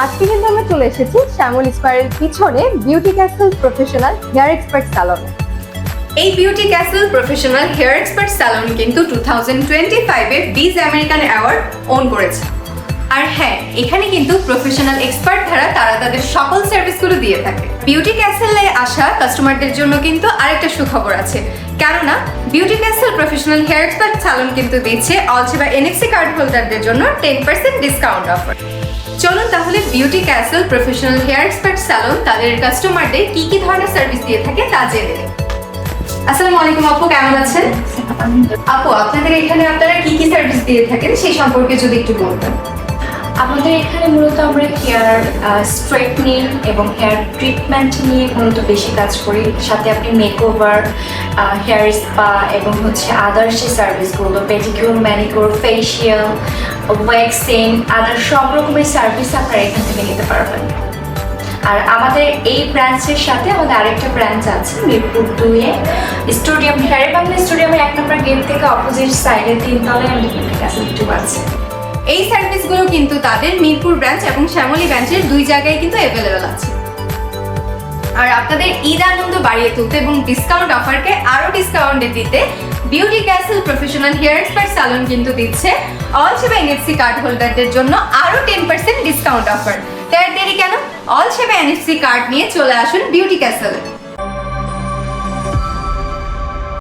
আজকে কিন্তু আমরা চলে এসেছি শ্যামল স্কয়ারের পিছনে beauty castle professional hair expert স্যালনে। এই beauty castle professional hair expert salon কিন্তু 2025-এ বিজ আমেরিকান অ্যাওয়ার্ড ওন করেছে। আর হ্যাঁ, এখানে কিন্তু প্রফেশনাল এক্সপার্ট দ্বারা তারা তাদের সকল সার্ভিসগুলো দিয়ে থাকে। বিউটি ক্যাসেলে আসা কাস্টমারদের জন্য কিন্তু আরেকটা সুখবর আছে, কেননা Beauty castle professional hair expert salon কিন্তু দিচ্ছে অলসেবা এনএফসি কার্ড হোল্ডারদের জন্য 10% ডিসকাউন্ট অফার। চলুন তাহলে Beauty castle professional hair expert Salon তাদের কাস্টমারদের কি কি ধরনের সার্ভিস দিয়ে থাকে তা জেনে নিন। আসসালামু আলাইকুম আপু, কেমন আছেন? আপু, আপনাদের এখানে আপনারা কি কি সার্ভিস দিয়ে থাকেন সেই সম্পর্কে যদি একটু বলতেন। আমাদের এখানে মূলত আমরা হেয়ার স্ট্রেটনিং এবং হেয়ার ট্রিটমেন্ট নিয়ে মূলত বেশি কাজ করি। সাথে আপনি মেকওভার, হেয়ার স্পা এবং আদার্স যে সার্ভিসগুলো পেডিকিউর, ম্যানিকিউর, ফেশিয়াল, ওয়্যাক্সিং, আদার সব রকমের সার্ভিস আপনারা এখান থেকে নিতে পারবেন। আর আমাদের এই ব্রাঞ্চের সাথে আমাদের আরেকটা ব্রাঞ্চ আছে মিরপুর 2-এ স্টেডিয়াম, হেয়ার বাংলা স্টেডিয়ামের 1 নম্বর গেট থেকে অপোজিট সাইডে 3 তলায় আমাদের বিউটি ক্যাসেল 2 আছে। এই সার্ভিসগুলো কিন্তু তাদের মিরপুর ব্রাঞ্চ এবং শ্যামলী ব্রাঞ্চের 2 জায়গায় কিন্তু অ্যাভেলেবেল আছে। আর আপনাদের ঈদ আনন্দ বাড়িয়ে তুলতে এবং ডিসকাউন্ট অফারকে আরো ডিসকাউন্টে দিতে Beauty castle professional hair expert salon কিন্তু দিচ্ছে অলসেবা এনএফসি কার্ড হোল্ডারদের জন্য আরো 10% ডিসকাউন্ট অফার। তার দেরি কেন? অলসেবা এনএফসি কার্ড নিয়ে চলে আসুন বিউটি ক্যাসেলে।